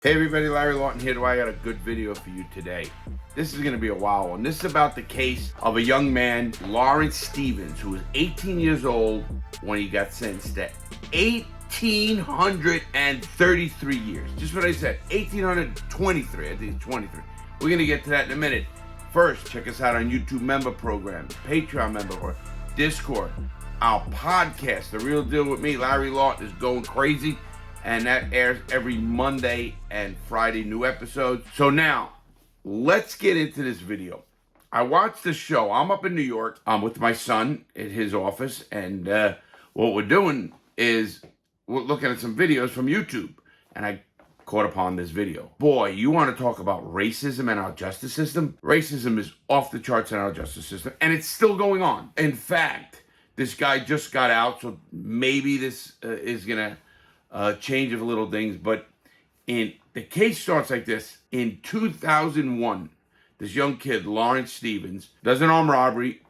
Hey everybody, Larry Lawton here. I got a good video for you today. This is going to be a wild one. This is about the case of a young man, Lawrence Stevens, who was 18 years old when he got sentenced to 1,833 years. Just what I said, 1,823. I think it's 23. We're going to get to that in a minute. First, check us out on YouTube member programs, Patreon member, or Discord. Our podcast, The Real Deal with me, Larry Lawton, is going crazy. And that airs every Monday and Friday, new episodes. So now, let's get into this video. I watched the show. I'm up in New York. I'm with my son at his office. And what we're doing is we're looking at some videos from YouTube. And I caught upon this video. Boy, you want to talk about racism in our justice system? Racism is off the charts in our justice system. And it's still going on. In fact, this guy just got out. So maybe this is going to change of little things, but the case starts like this. In 2001, this young kid, Lawrence Stevens, does an armed robbery,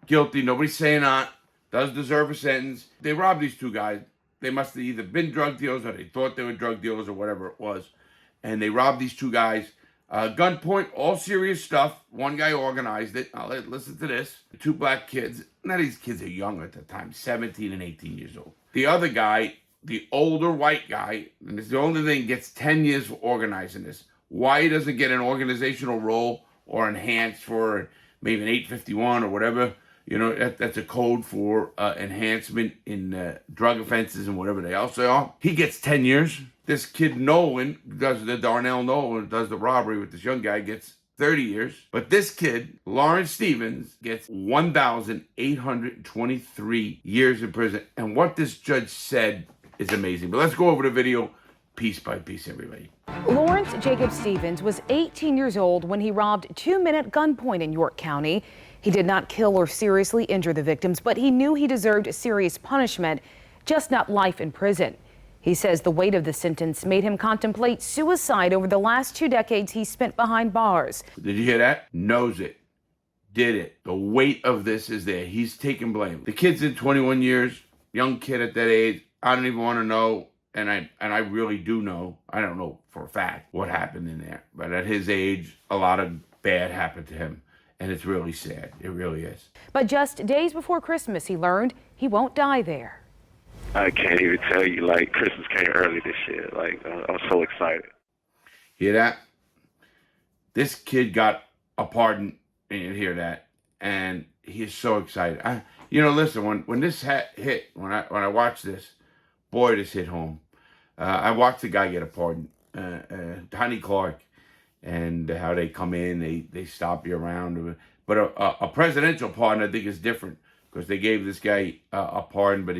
guilty, nobody's saying that, does deserve a sentence. They robbed these two guys. They must have either been drug dealers or they thought they were drug dealers or whatever it was. And they robbed these two guys. Gunpoint, all serious stuff. One guy organized it. Now listen to this. Two black kids. Now these kids are young at the time, 17 and 18 years old. The other guy, the older white guy, and it's the only thing, gets 10 years for organizing this. Why he doesn't get an organizational role or enhanced for maybe an 851 or whatever, you know, that's a code for enhancement in drug offenses and whatever they also are. He gets 10 years. This kid Nolan, Darnell Nolan, does the robbery with this young guy, gets 30 years. But this kid, Lawrence Stevens, gets 1,823 years in prison. And what this judge said is amazing. But let's go over the video piece by piece, everybody. Lawrence Jacob Stevens was 18 years old when he robbed 2 men at gunpoint in York County. He did not kill or seriously injure the victims, but he knew he deserved serious punishment, just not life in prison. He says the weight of the sentence made him contemplate suicide over the last 2 decades he spent behind bars. Did you hear that? Knows it. Did it. The weight of this is there. He's taking blame. The kid's in 21 years, young kid at that age. I don't even want to know, and I really do know. I don't know for a fact what happened in there. But at his age, a lot of bad happened to him. And it's really sad. It really is. But just days before Christmas, he learned he won't die there. I can't even tell you, like, Christmas came early this year. Like, I'm so excited. Hear that? This kid got a pardon, and you hear that, and he is so excited. Listen, when this hit, when I watched this, boy, this hit home. I watched the guy get a pardon, Donnie Clark, and how they come in, they stop you around. But a presidential pardon, I think, is different, because they gave this guy a pardon, but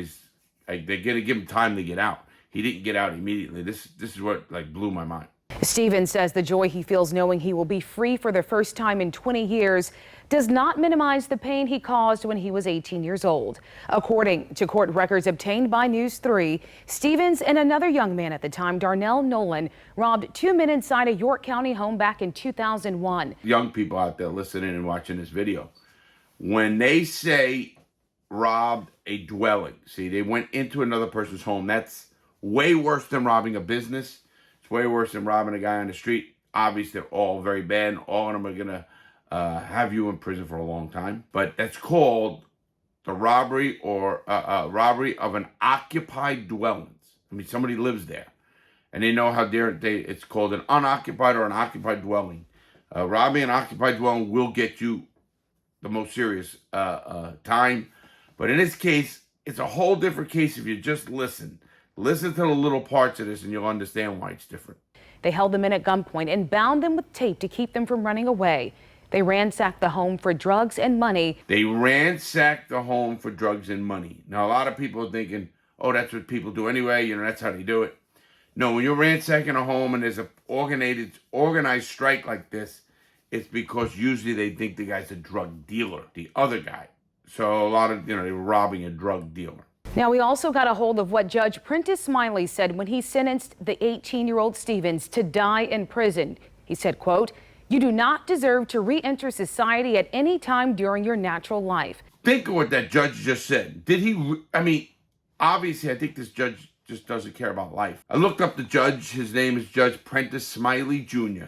they're going to give him time to get out. He didn't get out immediately. This is what blew my mind. Stevens says the joy he feels knowing he will be free for the first time in 20 years does not minimize the pain he caused when he was 18 years old. According to court records obtained by News 3, Stevens and another young man at the time, Darnell Nolan, robbed 2 men inside a York County home back in 2001. Young people out there listening and watching this video, when they say robbed a dwelling, see, they went into another person's home. That's way worse than robbing a business. It's way worse than robbing a guy on the street. Obviously, they're all very bad. All of them are going to have you in prison for a long time. But that's called the robbery or robbery of an occupied dwelling. I mean, somebody lives there. And they know how it's called an unoccupied or an occupied dwelling. Robbing an occupied dwelling will get you the most serious time. But in this case, it's a whole different case if you just listen. Listen to the little parts of this and you'll understand why it's different. They held the men at gunpoint and bound them with tape to keep them from running away. They ransacked the home for drugs and money. They ransacked the home for drugs and money. Now, a lot of people are thinking, oh, that's what people do anyway. You know, that's how they do it. No, when you're ransacking a home and there's an organized strike like this, it's because usually they think the guy's a drug dealer, the other guy. So a lot of, they were robbing a drug dealer. Now, we also got a hold of what Judge Prentice Smiley said when he sentenced the 18-year-old Stevens to die in prison. He said, quote, "You do not deserve to re-enter society at any time during your natural life." Think of what that judge just said. Did he, obviously, I think this judge just doesn't care about life. I looked up the judge. His name is Judge Prentice Smiley Jr.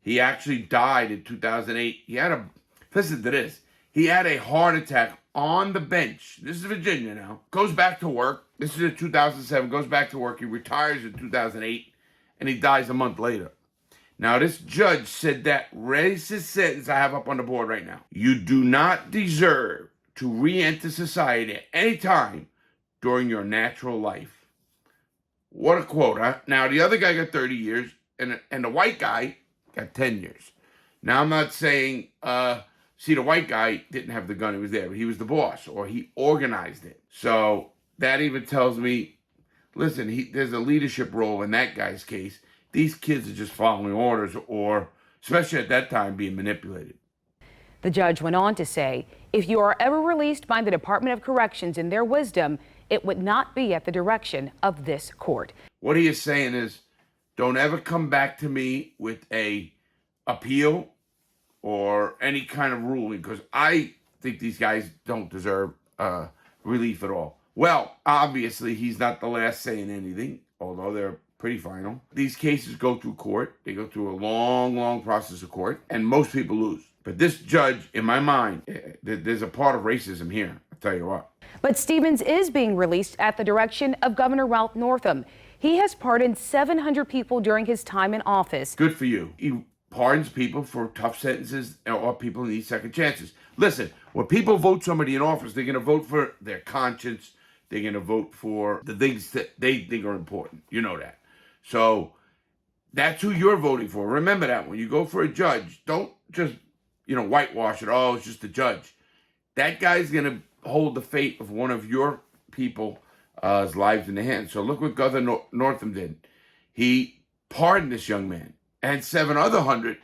He actually died in 2008. Listen to this. He had a heart attack on the bench. This is Virginia now. Goes back to work. This is in 2007. Goes back to work. He retires in 2008, and he dies a month later. Now, this judge said that racist sentence I have up on the board right now. You do not deserve to re-enter society at any time during your natural life. What a quote, huh? Now, the other guy got 30 years, and the white guy got 10 years. Now, I'm not saying, see, the white guy didn't have the gun. He was there, but he was the boss, or he organized it. So that even tells me, listen, there's a leadership role in that guy's case. These kids are just following orders, or, especially at that time, being manipulated. The judge went on to say, if you are ever released by the Department of Corrections in their wisdom, it would not be at the direction of this court. What he is saying is, don't ever come back to me with a appeal or any kind of ruling, because I think these guys don't deserve relief at all. Well, obviously, he's not the last saying anything, although they're pretty final. These cases go through court. They go through a long, long process of court, and most people lose. But this judge, in my mind, there's a part of racism here, I'll tell you what. But Stevens is being released at the direction of Governor Ralph Northam. He has pardoned 700 people during his time in office. Good for you. He pardons people for tough sentences, or people who need second chances. Listen, when people vote somebody in office, they're going to vote for their conscience. They're going to vote for the things that they think are important. You know that. So that's who you're voting for. Remember that when you go for a judge, don't just, whitewash it. Oh, it's just a judge. That guy's going to hold the fate of one of your people's lives in the hands. So look what Governor Northam did. He pardoned this young man and seven other hundred,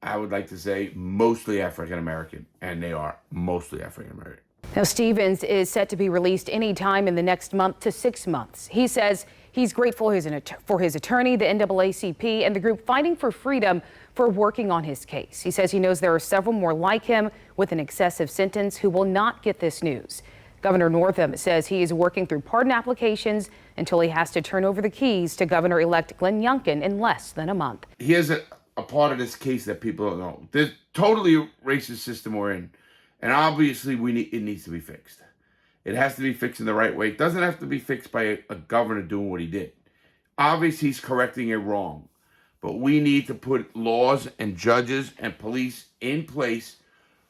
I would like to say, mostly African-American, and they are mostly African-American. Now, Stevens is set to be released any time in the next month to 6 months. He says he's grateful for his attorney, the NAACP, and the group Fighting for Freedom for working on his case. He says he knows there are several more like him with an excessive sentence who will not get this news. Governor Northam says he is working through pardon applications until he has to turn over the keys to Governor-elect Glenn Youngkin in less than a month. Here's a part of this case that people don't know. There's totally a racist system we're in. And obviously, it needs to be fixed. It has to be fixed in the right way. It doesn't have to be fixed by a governor doing what he did. Obviously, he's correcting a wrong. But we need to put laws and judges and police in place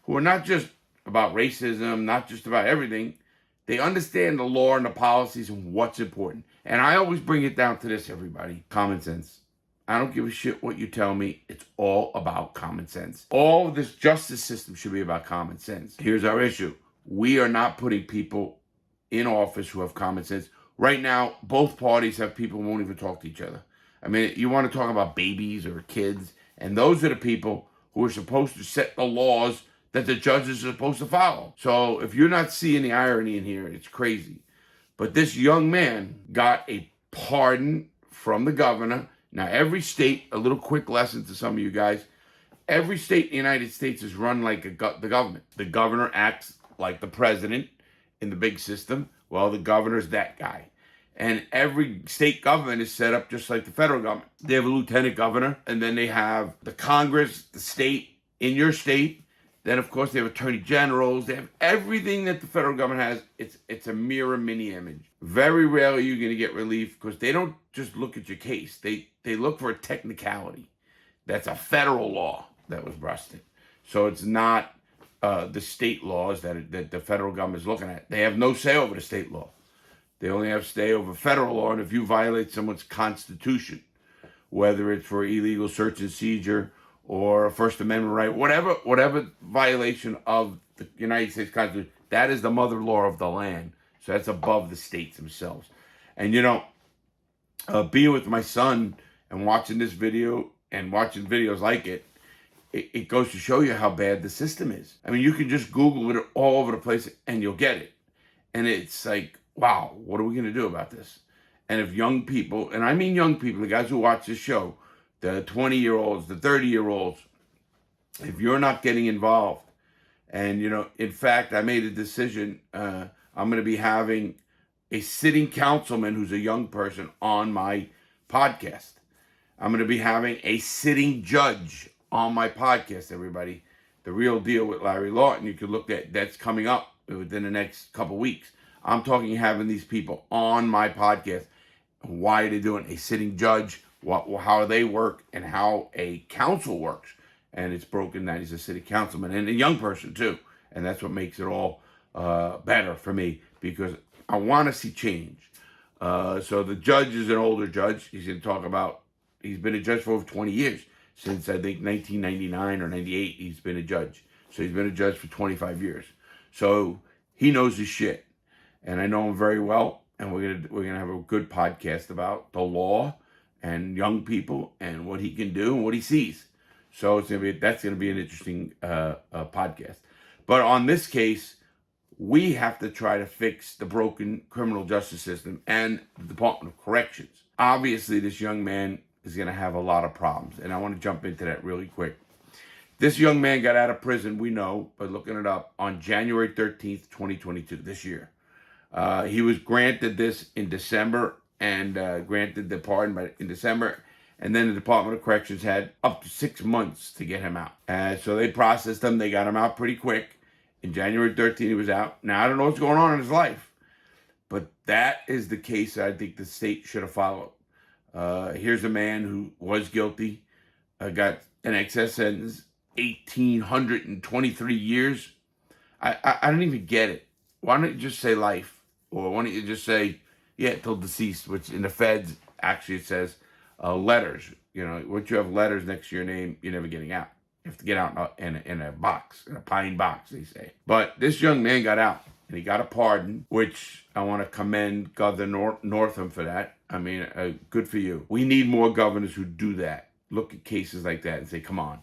who are not just about racism, not just about everything. They understand the law and the policies and what's important. And I always bring it down to this, everybody. Common sense. I don't give a shit what you tell me. It's all about common sense. All of this justice system should be about common sense. Here's our issue. We are not putting people in office who have common sense. Right now, both parties have people who won't even talk to each other. I mean, you want to talk about babies or kids, and those are the people who are supposed to set the laws that the judges are supposed to follow. So if you're not seeing the irony in here, it's crazy. But this young man got a pardon from the governor. Now, every state, a little quick lesson to some of you guys, every state in the United States is run like the government. The governor acts like the president in the big system. Well, the governor's that guy. And every state government is set up just like the federal government. They have a lieutenant governor, and then they have the Congress, the state, in your state. Then, of course, they have attorney generals. They have everything that the federal government has. It's a mirror mini image. Very rarely are you going to get relief because they don't just look at your case. They look for a technicality. That's a federal law that was busted. So it's not the state laws that the federal government is looking at. They have no say over the state law. They only have say over federal law. And if you violate someone's constitution, whether it's for illegal search and seizure or a First Amendment right, whatever violation of the United States Constitution, that is the mother law of the land. So that's above the states themselves. And being with my son and watching this video and watching videos like it goes to show you how bad the system is. I mean, you can just Google it all over the place and you'll get it. And it's like, wow, what are we going to do about this? And if young people, and I mean young people, the guys who watch this show, the 20-year-olds, the 30-year-olds, if you're not getting involved, and, in fact, I made a decision, I'm going to be having a sitting councilman who's a young person on my podcast. I'm going to be having a sitting judge on my podcast, everybody. The Real Deal with Larry Lawton. You can look at that's coming up within the next couple weeks. I'm talking having these people on my podcast. Why are they doing a sitting judge? How they work and how a council works. And it's broken that he's a city councilman and a young person too. And that's what makes it all better for me because I want to see change. So the judge is an older judge. He's going to talk about, he's been a judge for over 20 years. Since I think 1999 or 98, he's been a judge. So he's been a judge for 25 years. So he knows his shit. And I know him very well. And we're gonna have a good podcast about the law and young people and what he can do and what he sees. So that's gonna be an interesting podcast. But on this case, we have to try to fix the broken criminal justice system and the Department of Corrections. Obviously, this young man is going to have a lot of problems, and I want to jump into that really quick. This young man got out of prison, we know, by looking it up, on January 13th, 2022, this year. He was granted this in December and granted the pardon in December, and then the Department of Corrections had up to 6 months to get him out. So they processed him. They got him out pretty quick. In January 13th, he was out. Now, I don't know what's going on in his life, but that is the case that I think the state should have followed. Here's a man who was guilty, got an excess sentence, 1,823 years. I don't even get it. Why don't you just say life? Or why don't you just say, yeah, till deceased, which in the feds, actually it says letters. You know, once you have letters next to your name, you're never getting out. You have to get out in a box, in a pine box, they say. But this young man got out, and he got a pardon, which I want to commend Governor Northam for that. I mean, good for you. We need more governors who do that. Look at cases like that and say, come on.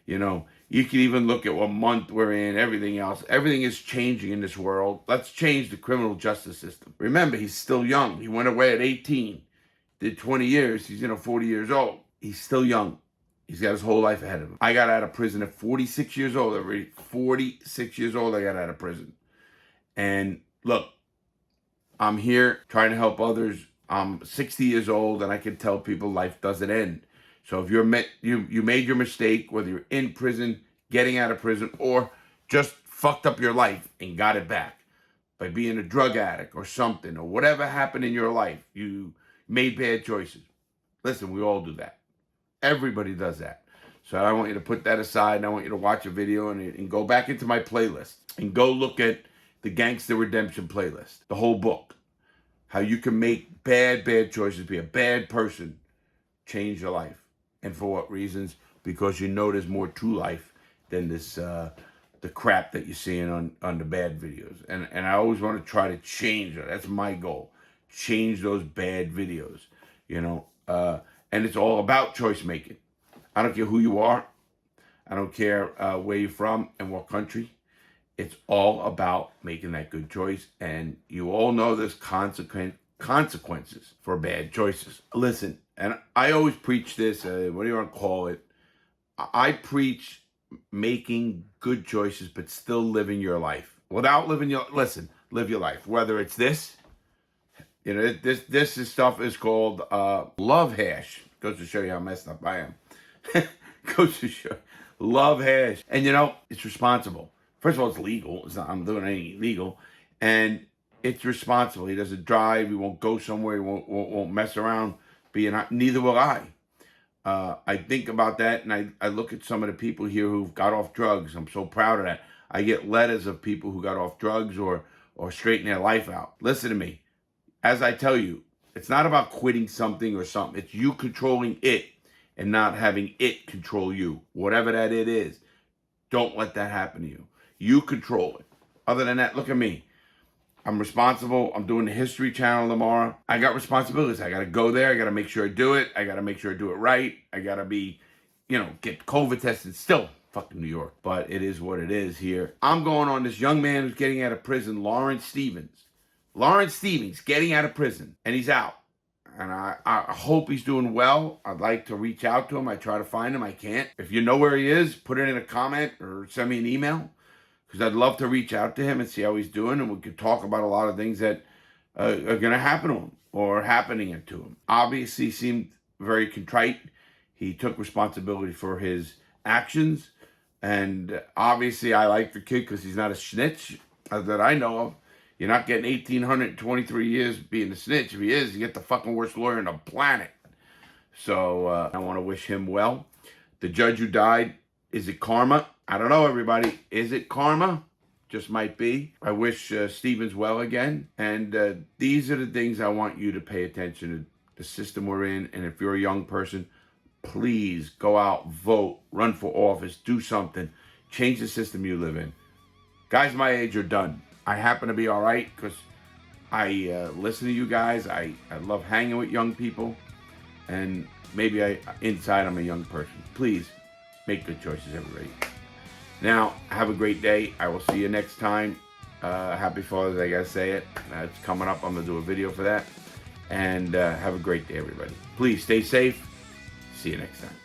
You know, you can even look at what month we're in, everything else. Everything is changing in this world. Let's change the criminal justice system. Remember, he's still young. He went away at 18, did 20 years. He's 40 years old. He's still young. He's got his whole life ahead of him. I got out of prison at 46 years old. Already 46 years old, I got out of prison. And look, I'm here trying to help others. I'm 60 years old, and I can tell people life doesn't end. So if you made your mistake, whether you're in prison, getting out of prison, or just fucked up your life and got it back by being a drug addict or something, or whatever happened in your life, you made bad choices. Listen, we all do that. Everybody does that. So I want you to put that aside, and I want you to watch a video and go back into my playlist and go look at the Gangster Redemption playlist, the whole book. How you can make bad choices, be a bad person, change your life. And for what reasons? Because you know there's more to life than this the crap that you're seeing on the bad videos. And I always want to try to change it. That's my goal. Change those bad videos, and it's all about choice making. I don't care who you are. I don't care where you're from and what country. It's all about making that good choice. And you all know there's consequences for bad choices. Listen, and I always preach this, what do you want to call it? I preach making good choices, but still living your life. Without living live your life. Whether it's this, this stuff is called love hash. Goes to show you how messed up I am. Goes to show love hash. And it's responsible. First of all, it's legal. I'm doing anything illegal. And it's responsible. He doesn't drive. He won't go somewhere. He won't mess around. Neither will I. I think about that, and I look at some of the people here who've got off drugs. I'm so proud of that. I get letters of people who got off drugs or straighten their life out. Listen to me. As I tell you, it's not about quitting something or something. It's you controlling it and not having it control you. Whatever that it is, don't let that happen to you. You control it. Other than that, look at me. I'm responsible. I'm doing the History Channel tomorrow. I got responsibilities. I got to go there. I got to make sure I do it. I got to make sure I do it right. I got to be, get COVID tested. Still fucking New York. But it is what it is here. I'm going on this young man who's getting out of prison, Lawrence Stevens. Lawrence Stevens getting out of prison. And he's out. And I hope he's doing well. I'd like to reach out to him. I try to find him. I can't. If you know where he is, put it in a comment or send me an email. Because I'd love to reach out to him and see how he's doing, and we could talk about a lot of things that are going to happen to him or happening to him. Obviously, he seemed very contrite. He took responsibility for his actions. And obviously, I like the kid because he's not a snitch that I know of. You're not getting 1,823 years being a snitch. If he is, you get the fucking worst lawyer on the planet. So I want to wish him well. The judge who died, is it karma? I don't know, everybody. Is it karma? Just might be. I wish Stevens well again. And these are the things I want you to pay attention to. The system we're in. And if you're a young person, please go out, vote, run for office, do something. Change the system you live in. Guys my age are done. I happen to be all right because I listen to you guys. I love hanging with young people. And maybe inside I'm a young person. Please make good choices, everybody. Now, have a great day. I will see you next time. Happy Father's Day, I gotta say it. It's coming up. I'm gonna do a video for that. And have a great day, everybody. Please stay safe. See you next time.